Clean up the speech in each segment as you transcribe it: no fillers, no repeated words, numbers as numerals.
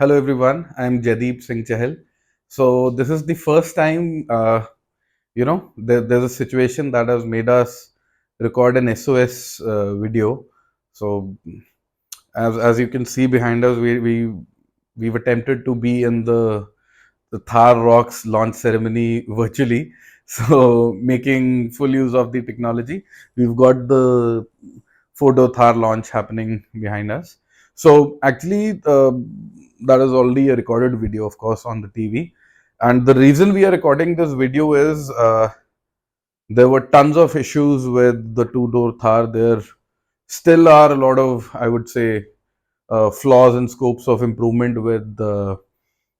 Hello everyone, I'm Jaideep Singh Chahal. So this is the first time, there's a situation that has made us record an SOS video. So as you can see behind us, we've attempted to be in the Thar Roxx launch ceremony virtually. So making full use of the technology, we've got the four-door Thar launch happening behind us. So actually, that is already a recorded video, of course, on the TV. And the reason we are recording this video is there were tons of issues with the two-door Thar. There still are a lot of, I would say, flaws and scopes of improvement with the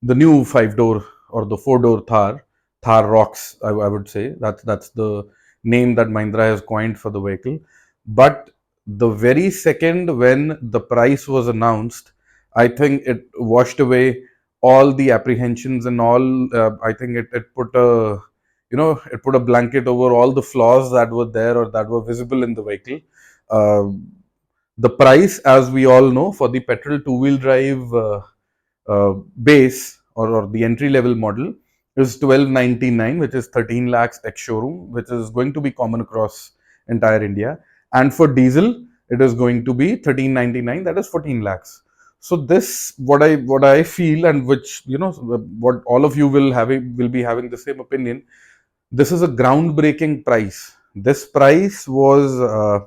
new five-door or the four-door Thar Roxx. I would say that's the name that Mahindra has coined for the vehicle. But the very second when the price was announced, I think it washed away all the apprehensions and all. I think it put a it put a blanket over all the flaws that were there or that were visible in the vehicle. Uh, the price, as we all know, for the petrol two-wheel drive base or the entry level model is 1299, which is 13 lakhs ex showroom, which is going to be common across entire India. And for diesel, it is going to be 1399, that is 14 lakhs. So this what I feel, and which what all of you will be having the same opinion. This is a groundbreaking price. This price was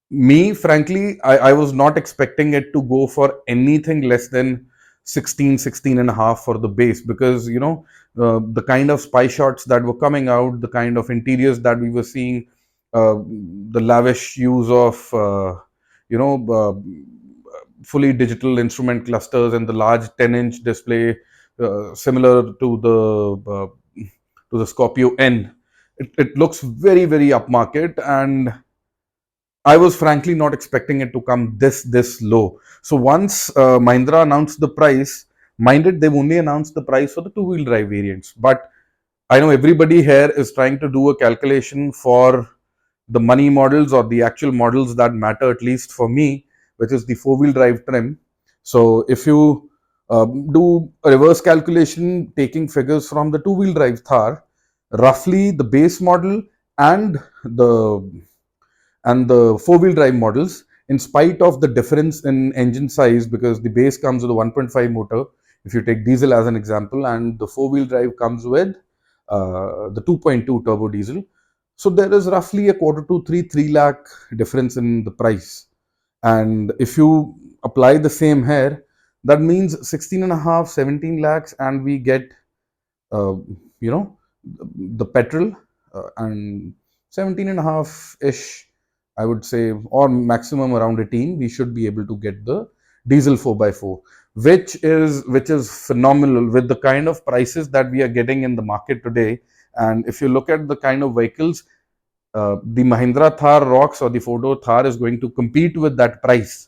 me, frankly, I was not expecting it to go for anything less than 16 and a half for the base, because the kind of spy shots that were coming out, the kind of interiors that we were seeing, uh, the lavish use of you know fully digital instrument clusters and the large 10-inch display, similar to the Scorpio-N. It looks very, very upmarket, and I was frankly not expecting it to come this low. So once Mahindra announced the price, minded they've only announced the price for the two-wheel drive variants. But I know everybody here is trying to do a calculation for the money models or the actual models that matter, at least for me, which is the four-wheel drive trim. So if you do a reverse calculation, taking figures from the two-wheel drive Thar, roughly the base model and the the four-wheel drive models, in spite of the difference in engine size, because the base comes with a 1.5 motor, if you take diesel as an example, and the four-wheel drive comes with the 2.2 turbo diesel. So there is roughly a quarter to 3 lakh difference in the price. And if you apply the same here, that means 16 and a half, 17 lakhs, and we get uh, you know the petrol, and 17 and a half ish, I would say, or maximum around 18, we should be able to get the diesel 4x4, which is phenomenal with the kind of prices that we are getting in the market today. And if you look at the kind of vehicles, the Mahindra Thar Roxx or the four-door Thar is going to compete with that price.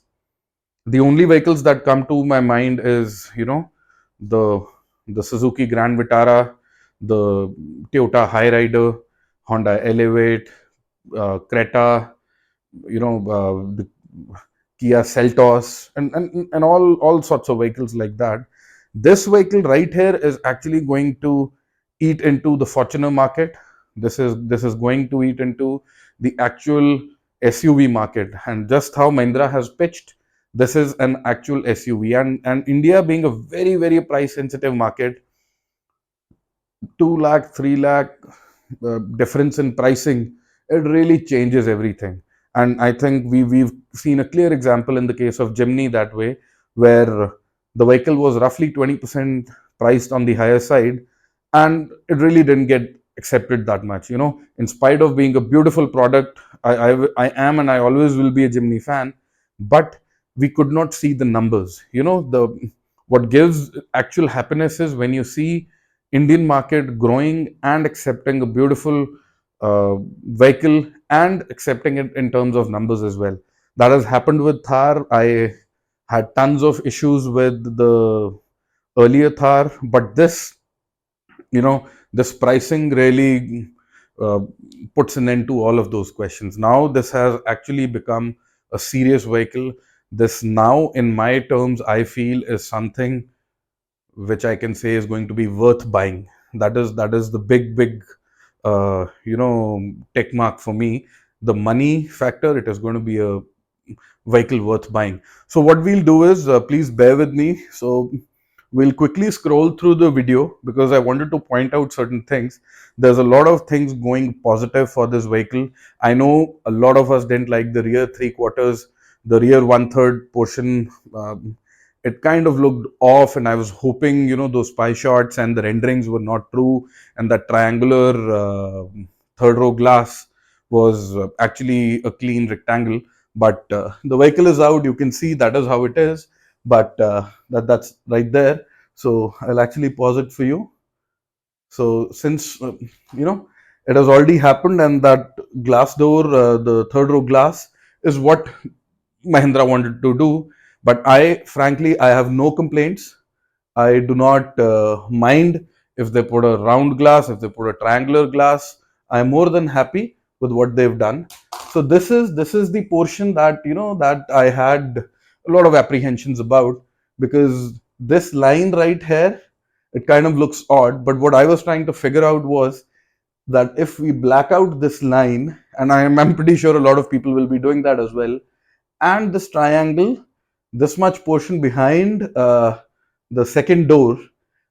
The only vehicles that come to my mind is the the Suzuki Grand Vitara, the Toyota Hyryder, Honda Elevate, Creta, the Kia Seltos, and all sorts of vehicles like that. This vehicle right here is actually going to eat into the Fortuner market. This is going to eat into the actual SUV market, and just how Mahindra has pitched, this is an actual SUV. And India being a very, very price sensitive market, 2 lakh, 3 lakh difference in pricing, it really changes everything. And I think we've seen a clear example in the case of Jimny that way, where the vehicle was roughly 20% priced on the higher side, and it really didn't get accepted that much. In spite of being a beautiful product, I am and I always will be a Jimny fan, but we could not see the numbers. The what gives actual happiness is when you see Indian market growing and accepting a beautiful vehicle and accepting it in terms of numbers as well. That has happened with Thar. I had tons of issues with the earlier Thar, but this pricing really uh, puts an end to all of those questions. Now this has actually become a serious vehicle. This now, in my terms, I feel is something which I can say is going to be worth buying. That is the big tick mark for me. The money factor, it is going to be a vehicle worth buying. So what we'll do is, please bear with me. So we'll quickly scroll through the video because I wanted to point out certain things. There's a lot of things going positive for this vehicle. I know a lot of us didn't like the rear three quarters, the rear one third portion. It kind of looked off, and I was hoping, those pie shots and the renderings were not true, and that triangular third row glass was actually a clean rectangle. But the vehicle is out. You can see that is how it is. But that's right there. So I'll actually pause it for you. So since it has already happened, and that glass door, the third row glass, is what Mahindra wanted to do. But frankly, I have no complaints. I do not mind if they put a round glass, if they put a triangular glass. I'm more than happy with what they've done. So this is the portion that that I had a lot of apprehensions about, because this line right here, it kind of looks odd. But what I was trying to figure out was that if we black out this line, and I'm pretty sure a lot of people will be doing that as well, and this triangle, this much portion behind the second door,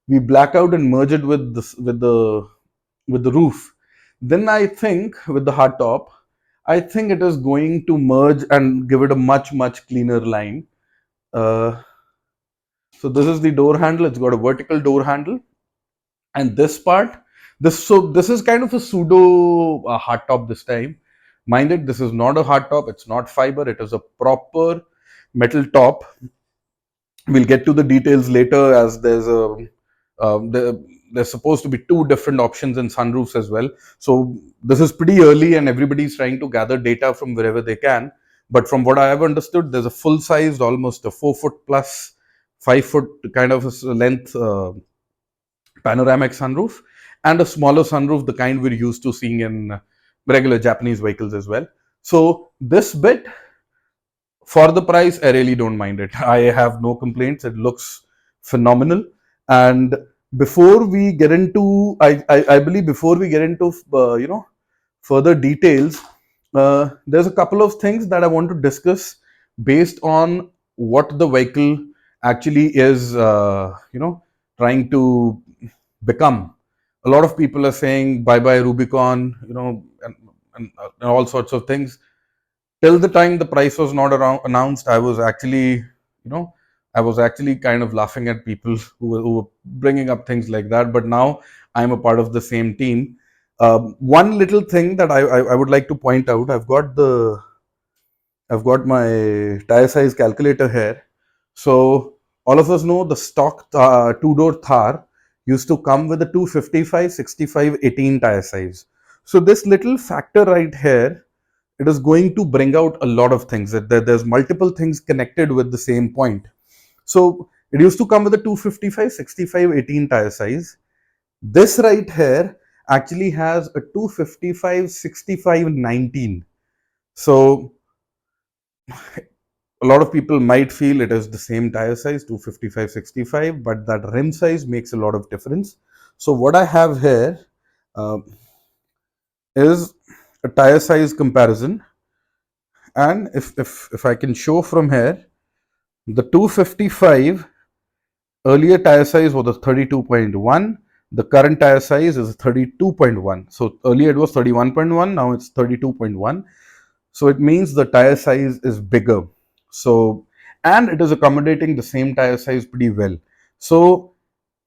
we black out and merge it with this with the roof, then I think with the hard top, I think it is going to merge and give it a much cleaner line. uh, so this is the door handle. It's got a vertical door handle, and this part, this is kind of a pseudo hard top this time. Mind it, this is not a hard top, it's not fiber, it is a proper metal top. We'll get to the details later, as there's supposed to be two different options in sunroofs as well. So this is pretty early, and everybody's trying to gather data from wherever they can. But from what I have understood, there's a full sized, almost a 4 foot plus 5 foot kind of a length panoramic sunroof, and a smaller sunroof, the kind we're used to seeing in regular Japanese vehicles as well. So this bit, for the price, I really don't mind it. I have no complaints. It looks phenomenal. And before we get into, I believe before we get into, further details, there's a couple of things that I want to discuss based on what the vehicle actually is, trying to become. A lot of people are saying bye bye Rubicon, and all sorts of things. Till the time the price was not announced, I was actually, kind of laughing at people who were bringing up things like that. But now I'm a part of the same team. One little thing that I would like to point out, I've got my tire size calculator here. So all of us know the stock two-door Thar used to come with a 255, 65, 18 tire size. So this little factor right here, it is going to bring out a lot of things. There's multiple things connected with the same point. So it used to come with a 255, 65, 18 tire size. This right here actually has a 255, 65, 19. So a lot of people might feel it is the same tire size, 255, 65, but that rim size makes a lot of difference. So what I have here uh, is a tire size comparison. And if I can show from here, the 255 earlier tire size was a 32.1. The current tire size is 32.1. So earlier it was 31.1, now it's 32.1. So it means the tire size is bigger. So, and it is accommodating the same tire size pretty well. So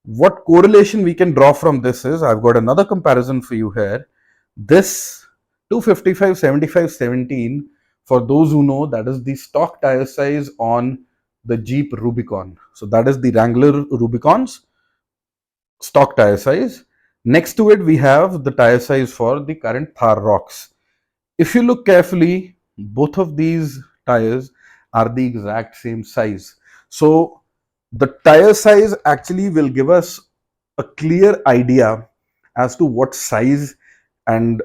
what correlation we can draw from this is, I've got another comparison for you here. This 255, 75, 17, for those who know, that is the stock tire size on the Jeep Rubicon. So that is the Wrangler Rubicon's stock tire size. Next to it, we have the tire size for the current Thar Roxx. If you look carefully, both of these tires are the exact same size. So the tire size actually will give us a clear idea as to what size and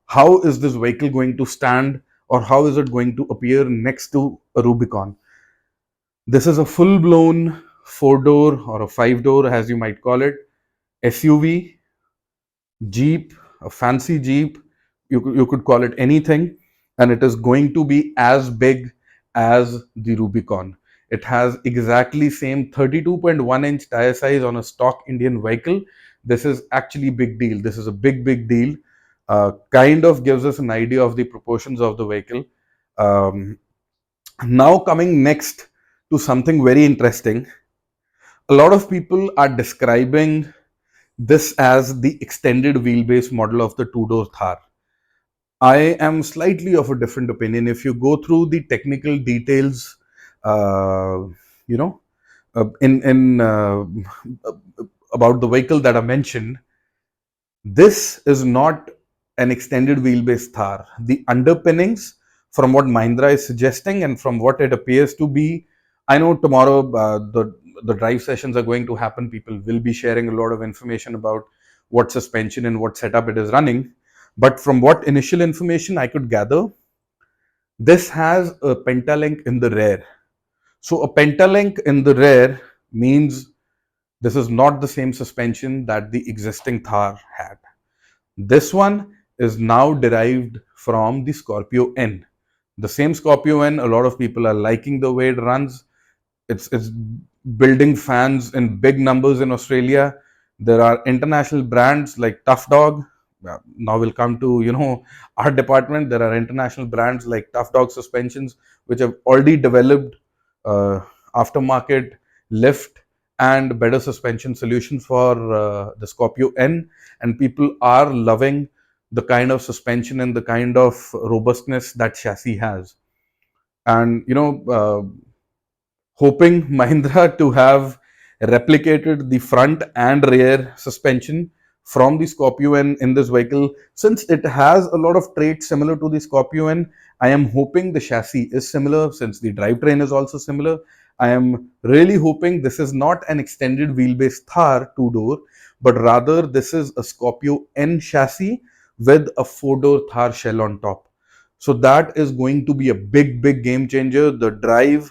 how is this vehicle going to stand, or how is it going to appear next to a Rubicon. This is a full blown four door or a five door, as you might call it, SUV, Jeep, a fancy Jeep. You could call it anything, and it is going to be as big as the Rubicon. It has exactly same 32.1-inch tire size on a stock Indian vehicle. This is actually big deal. This is a big deal. Kind of gives us an idea of the proportions of the vehicle. Um, Now coming next to something very interesting. A lot of people are describing this as the extended wheelbase model of the two-door Thar. I am slightly of a different opinion. If you go through the technical details, uh, you know, in about the vehicle that I mentioned, this is not an extended wheelbase Thar. The underpinnings, from what Mahindra is suggesting and from what it appears to be, I know tomorrow the drive sessions are going to happen. People will be sharing a lot of information about what suspension and what setup it is running. But from what initial information I could gather, this has a penta-link in the rear. So a penta-link in the rear means this is not the same suspension that the existing Thar had. This one is now derived from the Scorpio-N. The same Scorpio-N, a lot of people are liking the way it runs. It's building fans in big numbers in Australia. There are international brands like Tough Dog. Now we'll come to our department. There are international brands like Tough Dog suspensions which have already developed uh, aftermarket lift and better suspension solutions for the Scorpio N, and people are loving the kind of suspension and the kind of robustness that chassis has. And hoping Mahindra to have replicated the front and rear suspension from the Scorpio-N in this vehicle. Since it has a lot of traits similar to the Scorpio-N, I am hoping the chassis is similar. Since the drivetrain is also similar, I am really hoping this is not an extended wheelbase Thar two-door, but rather this is a Scorpio-N chassis with a four-door Thar shell on top. So that is going to be a big game changer. The drive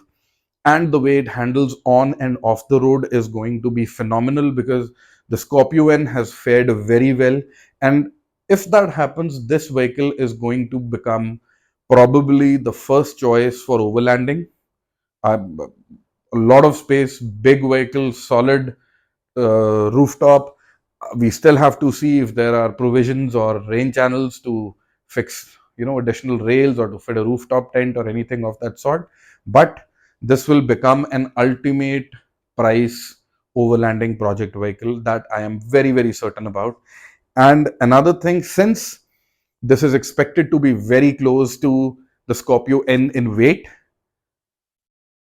and the way it handles on and off the road is going to be phenomenal, because the Scorpio N has fared very well. And if that happens, this vehicle is going to become probably the first choice for overlanding. A lot of space, big vehicle, solid rooftop. We still have to see if there are provisions or rain channels to fix, additional rails or to fit a rooftop tent or anything of that sort. But this will become an ultimate price overlanding project vehicle that I am very certain about. And another thing, since this is expected to be very close to the Scorpio N in weight,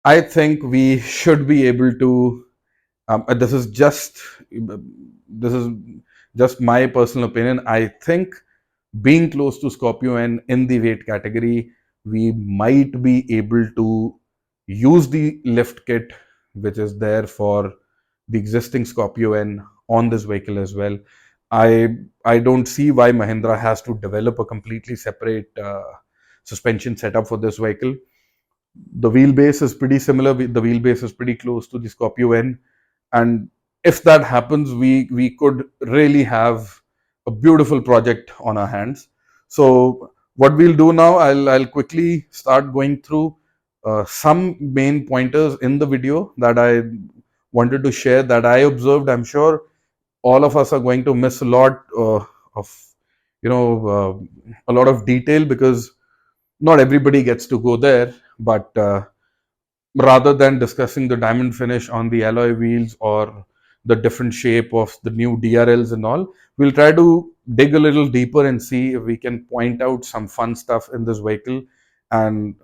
I think we should be able to. This is just my personal opinion. I think being close to Scorpio and in the weight category, we might be able to use the lift kit which is there for the existing Scorpio N on this vehicle as well. I don't see why Mahindra has to develop a completely separate suspension setup for this vehicle. The wheelbase is pretty similar. The wheelbase is pretty close to the Scorpio N, and if that happens, we could really have a beautiful project on our hands. So what we'll do now, I'll quickly start going through some main pointers in the video that I wanted to share, that I observed. I'm sure all of us are going to miss a lot of a lot of detail, because not everybody gets to go there. But rather than discussing the diamond finish on the alloy wheels or the different shape of the new DRLs and all, we'll try to dig a little deeper and see if we can point out some fun stuff in this vehicle and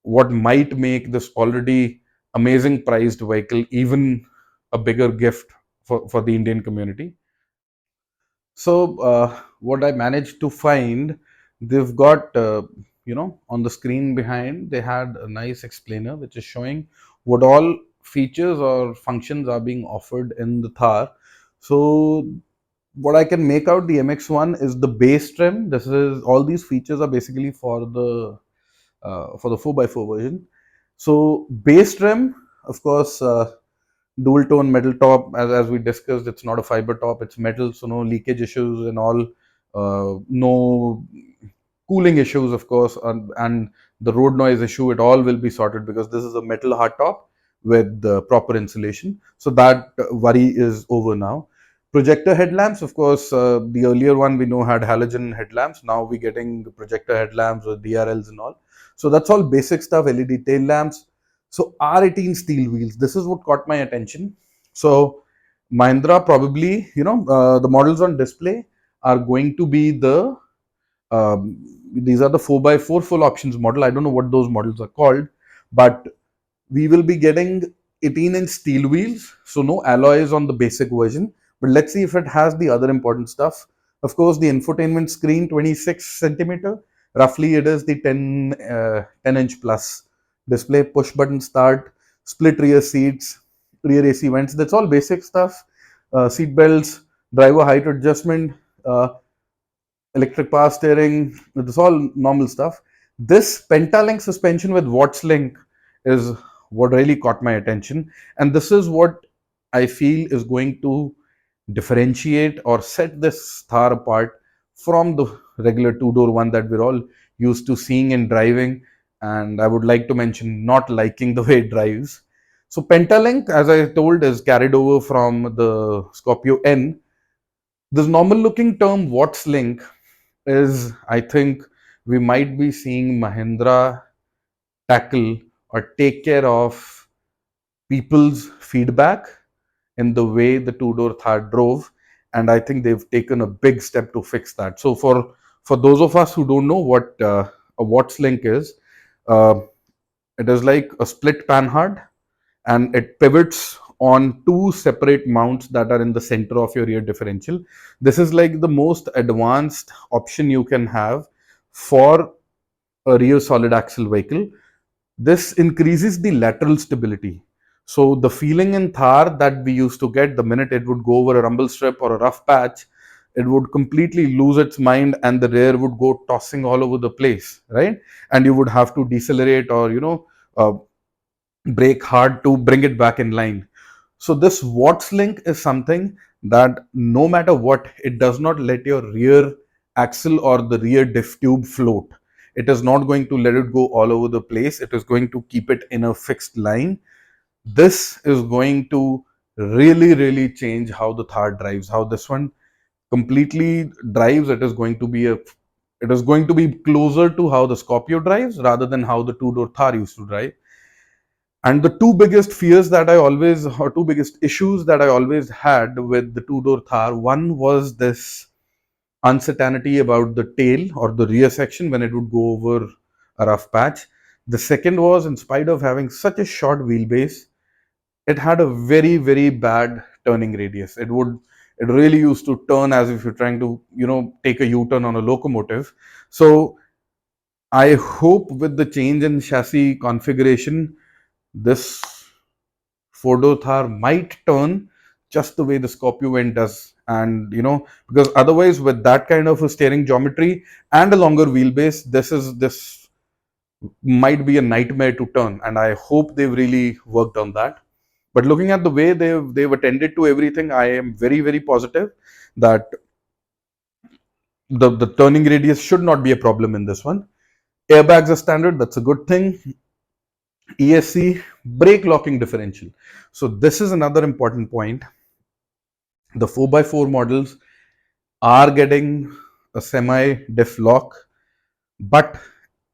what might make this already amazing priced vehicle even a bigger gift for the Indian community. So what I managed to find, they've got on the screen behind, they had a nice explainer which is showing what all features or functions are being offered in the Thar. So what I can make out, the MX-1 is the base trim. This is, all these features are basically for the 4x4 version. So base trim, of course, dual tone metal top, as we discussed. It's not a fiber top, it's metal, so no leakage issues and all. No cooling issues, of course, and the road noise issue, it all will be sorted because this is a metal hardtop with the proper insulation. So that worry is over now. Projector headlamps, of course, the earlier one we know had halogen headlamps. Now we're getting projector headlamps with DRLs and all. So that's all basic stuff. LED tail lamps. So R18 steel wheels. This is what caught my attention. So Mahindra probably, the models on display are going to be these are the 4x4 full options model. I don't know what those models are called, but we will be getting 18-inch steel wheels, so no alloys on the basic version. But let's see if it has the other important stuff. Of course, the infotainment screen, 26 centimeter. Roughly, it is the 10-inch plus display. Push button start, split rear seats, rear AC vents. That's all basic stuff. Seat belts, driver height adjustment. Electric power steering, it's all normal stuff. This penta-link suspension with Watts link is what really caught my attention, and this is what I feel is going to differentiate or set this Thar apart from the regular two-door one that we're all used to seeing and driving. And I would like to mention not liking the way it drives. So penta-link, as I told, is carried over from the Scorpio-N. This normal looking term Watts link is, I think, we might be seeing Mahindra tackle or take care of people's feedback in the way the two-door Thar drove, and I think they've taken a big step to fix that. So for those of us who don't know what a Watts link is, uh, it is like a split panhard, and it pivots on two separate mounts that are in the center of your rear differential. This is like the most advanced option you can have for a rear solid axle vehicle. This increases the lateral stability. So the feeling in Thar that we used to get the minute it would go over a rumble strip or a rough patch, it would completely lose its mind and the rear would go tossing all over the place, right? And you would have to decelerate or brake hard to bring it back in line. So this Watts link is something that no matter what, it does not let your rear axle or the rear diff tube float. It is not going to let it go all over the place. It is going to keep it in a fixed line. This is going to really, really change how the Thar drives, how this one completely drives. It is going to be closer to how the Scorpio drives rather than how the two-door Thar used to drive. And the two biggest fears that I always, or two biggest issues that I always had with the two-door Thar, one was this uncertainty about the tail or the rear section when it would go over a rough patch. The second was, in spite of having such a short wheelbase, it had a very, very bad turning radius. It really used to turn as if you're trying to, take a U-turn on a locomotive. So I hope with the change in chassis configuration, this four-door Thar might turn just the way the Scorpio-N does. And because otherwise with that kind of a steering geometry and a longer wheelbase, this might be a nightmare to turn. And I hope they've really worked on that. But looking at the way they've attended to everything, I am very, very positive that the turning radius should not be a problem in this one. Airbags are standard, that's a good thing. ESC, brake locking differential. So this is another important point. The 4x4 models are getting a semi diff lock, but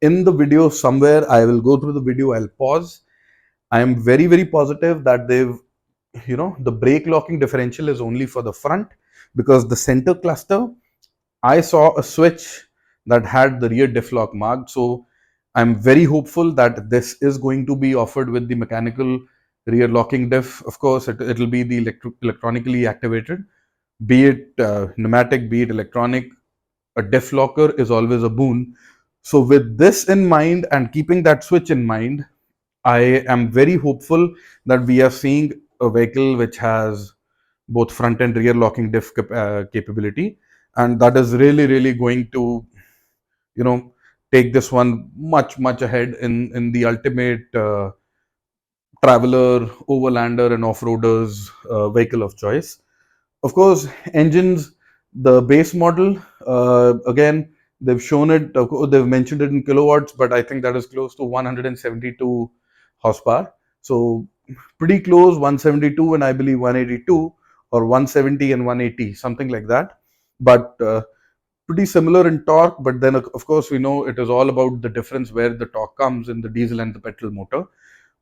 in the video somewhere, I will go through the video, I'll pause. I am very, very positive that the brake locking differential is only for the front, because the center cluster, I saw a switch that had the rear diff lock marked. So I'm very hopeful that this is going to be offered with the mechanical rear locking diff. Of course, it'll be the electronically activated, be it pneumatic, be it electronic. A diff locker is always a boon. So with this in mind and keeping that switch in mind, I am very hopeful that we are seeing a vehicle which has both front and rear locking diff capability, and that is really, really going to you know take this one much, much ahead in the ultimate traveler, overlander, and off-roaders vehicle of choice. Of course, engines, the base model, again, they've shown it, they've mentioned it in kilowatts, but I think that is close to 172 horsepower. So pretty close, 172 and I believe 182, or 170 and 180, something like that. But pretty similar in torque, but then of course we know it is all about the difference where the torque comes in the diesel and the petrol motor.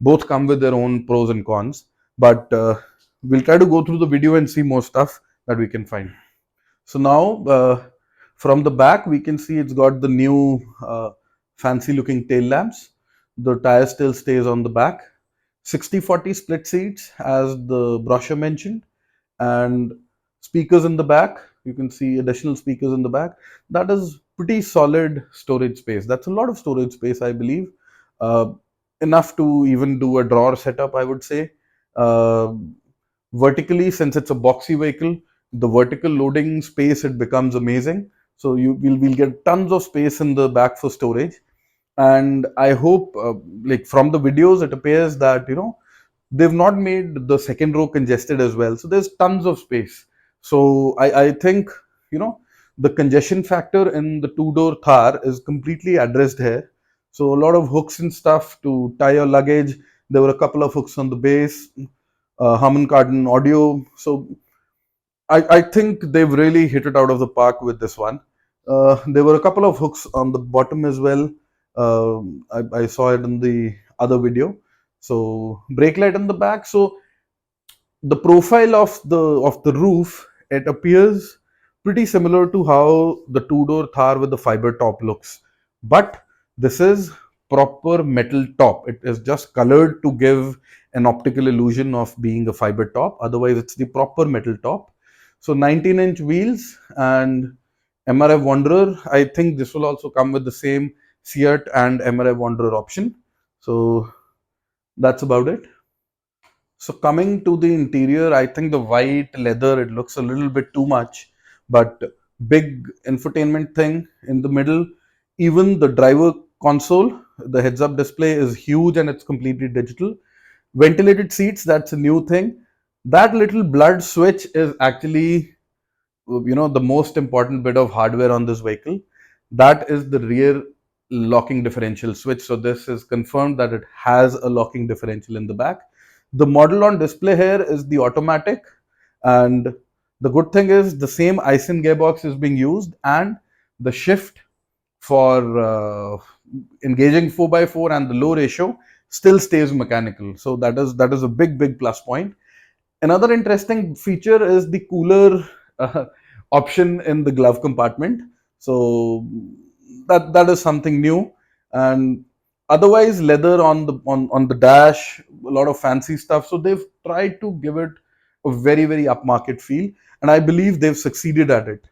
Both come with their own pros and cons, but we'll try to go through the video and see more stuff that we can find. So now from the back we can see it's got the new fancy looking tail lamps. The tire still stays on the back. 60-40 split seats as the brochure mentioned, and speakers in the back. You can see additional speakers in the back. That is pretty solid storage space. That's a lot of storage space, I believe. uh, Enough to even do a drawer setup, I would say. uh, Vertically, since it's a boxy vehicle, the vertical loading space, it becomes amazing. So you will get tons of space in the back for storage. And I hope, like from the videos, it appears that they've not made the second row congested as well, so there's tons of space. So I think the congestion factor in the two-door Thar is completely addressed here. So a lot of hooks and stuff to tie your luggage. There were a couple of hooks on the base, Harman Kardon audio. So I think they've really hit it out of the park with this one. There were a couple of hooks on the bottom as well. I saw it in the other video. So brake light in the back. So the profile of the roof, it appears pretty similar to how the two-door Thar with the fiber top looks, but this is proper metal top. It is just colored to give an optical illusion of being a fiber top. Otherwise it's the proper metal top. So 19-inch wheels and MRF Wanderer. I think this will also come with the same Seat and MRF Wanderer option. So that's about it. So coming to the interior, I think the white leather, it looks a little bit too much, but big infotainment thing in the middle. Even the driver console, the heads up display is huge and it's completely digital. Ventilated seats, that's a new thing. That little blood switch is actually, the most important bit of hardware on this vehicle. That is the rear locking differential switch. So this is confirmed that it has a locking differential in the back. The model on display here is the automatic, and the good thing is the same Aisin gearbox is being used, and the shift for engaging 4x4 and the low ratio still stays mechanical. So that is a big plus point. Another interesting feature is the cooler uh, option in the glove compartment. So that is something new. And otherwise, leather on the dash, a lot of fancy stuff. So they've tried to give it a very upmarket feel, and I believe they've succeeded at it.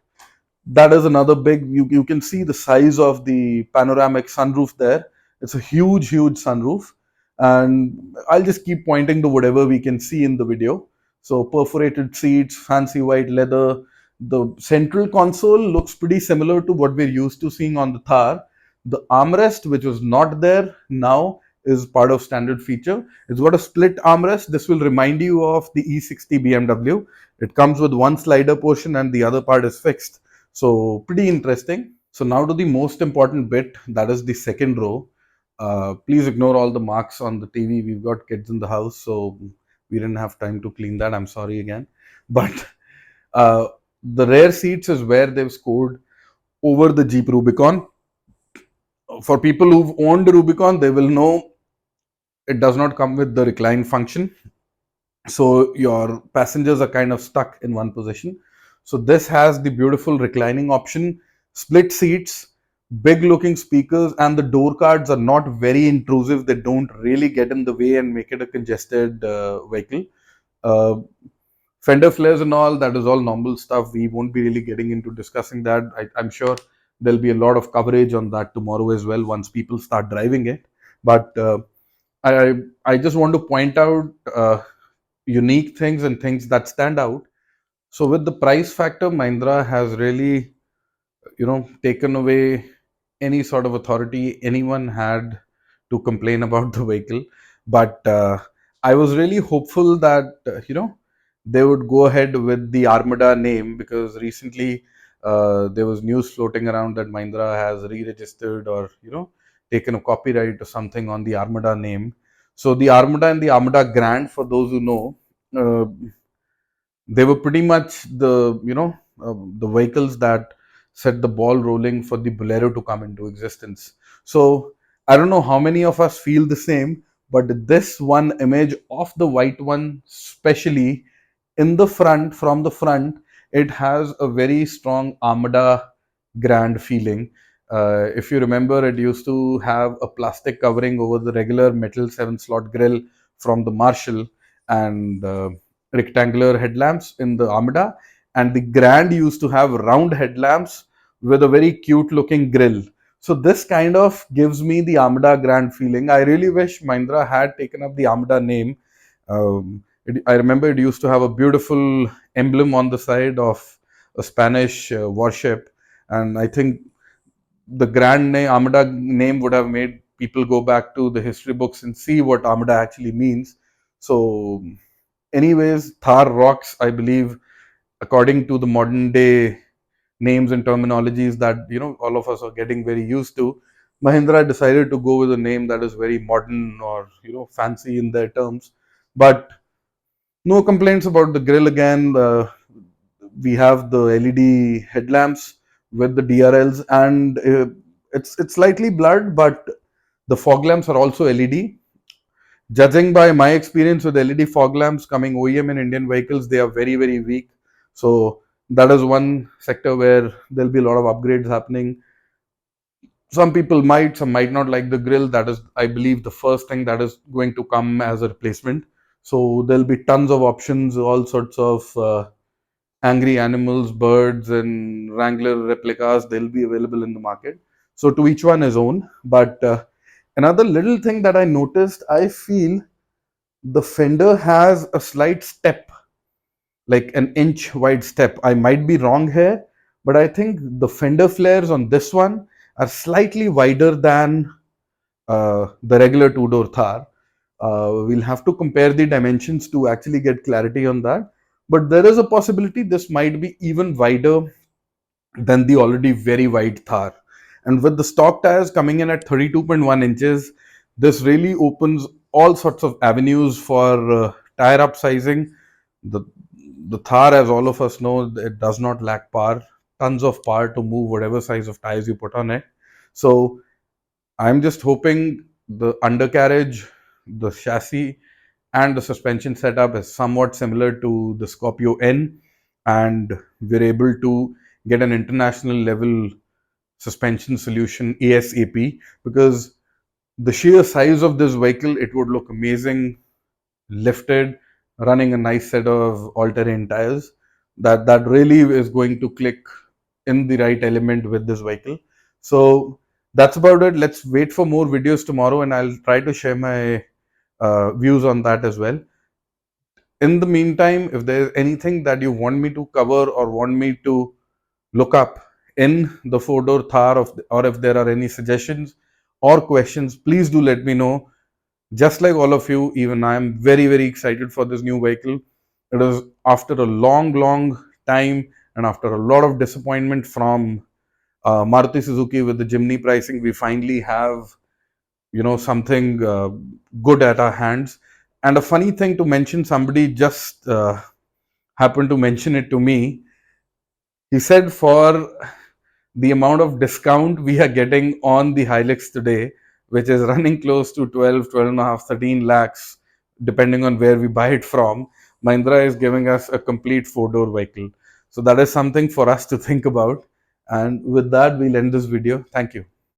That is another big, you can see the size of the panoramic sunroof there. It's a huge sunroof, and I'll just keep pointing to whatever we can see in the video. So perforated seats, fancy white leather. The central console looks pretty similar to what we're used to seeing on the Thar. The armrest, which was not there, now is part of standard feature. It's got a split armrest. This will remind you of the E60 BMW. It comes with one slider portion and the other part is fixed. So pretty interesting. So now to the most important bit, that is the second row. Please ignore all the marks on the TV. We've got kids in the house, so we didn't have time to clean that. I'm sorry again. But uh, the rear seats is where they've scored over the Jeep Rubicon. For people who've owned the Rubicon, they will know it does not come with the recline function. So your passengers are kind of stuck in one position. So this has the beautiful reclining option, split seats, big looking speakers, and the door cards are not very intrusive. They don't really get in the way and make it a congested vehicle. uh, Fender flares and all, that is all normal stuff. We won't be really getting into discussing that. I'm sure there'll be a lot of coverage on that tomorrow as well once people start driving it. But I I just want to point out unique things and things that stand out. So with the price factor, Mahindra has really, taken away any sort of authority anyone had to complain about the vehicle. But I was really hopeful that they would go ahead with the Armada name, because recently there was news floating around that Mahindra has re-registered or taken a copyright or something on the Armada name. So the Armada and the Armada Grand, for those who know, uh, they were pretty much the vehicles that set the ball rolling for the Bolero to come into existence. So I don't know how many of us feel the same, but this one image of the white one, especially in the front, from the front, it has a very strong Armada Grand feeling. If you remember, it used to have a plastic covering over the regular metal 7-slot grille from the Marshall, and rectangular headlamps in the Armada, and the Grand used to have round headlamps with a very cute looking grille. So this kind of gives me the Armada Grand feeling. I really wish Mahindra had taken up the Armada name. I remember it used to have a beautiful emblem on the side of a Spanish warship, and I think the Grand name, Armada name, would have made people go back to the history books and see what Armada actually means. So anyways, Thar Roxx, I believe, according to the modern day names and terminologies that all of us are getting very used to, Mahindra decided to go with a name that is very modern or fancy in their terms. But no complaints about the grill again. We have the LED headlamps with the DRLs, and it's slightly blurred, but the fog lamps are also LED. Judging by my experience with LED fog lamps coming OEM in Indian vehicles, they are very, very weak. So that is one sector where there'll be a lot of upgrades happening. Some people might, some might not like the grill. That is, I believe, the first thing that is going to come as a replacement. So there'll be tons of options, all sorts of angry animals, birds, and Wrangler replicas. They'll be available in the market. So to each one his own. But another little thing that I noticed, I feel the fender has a slight step, like an inch wide step. I might be wrong here, but I think the fender flares on this one are slightly wider than the regular two-door Thar. We'll have to compare the dimensions to actually get clarity on that. But there is a possibility this might be even wider than the already very wide Thar. And with the stock tires coming in at 32.1 inches, this really opens all sorts of avenues for tire upsizing. The, the Thar, as all of us know, it does not lack power, tons of power to move whatever size of tires you put on it. So I'm just hoping the undercarriage, the chassis, and the suspension setup is somewhat similar to the Scorpio-N, and we're able to get an international level suspension solution ASAP, because the sheer size of this vehicle, it would look amazing lifted, running a nice set of all-terrain tires. That really is going to click in the right element with this vehicle. So that's about it. Let's wait for more videos tomorrow, and I'll try to share my views on that as well. In the meantime, if there's anything that you want me to cover or want me to look up in the four-door Thar, or if there are any suggestions or questions, please do let me know. Just like all of you, even I am very, very excited for this new vehicle. It is after a long, long time and after a lot of disappointment from Maruti Suzuki with the Jimny pricing, we finally have something good at our hands. And a funny thing to mention, somebody just happened to mention it to me. He said, for the amount of discount we are getting on the Hilux today, which is running close to 12 and a half, 13 lakhs, depending on where we buy it from, Mahindra is giving us a complete four-door vehicle. So that is something for us to think about. And with that, we'll end this video. Thank you.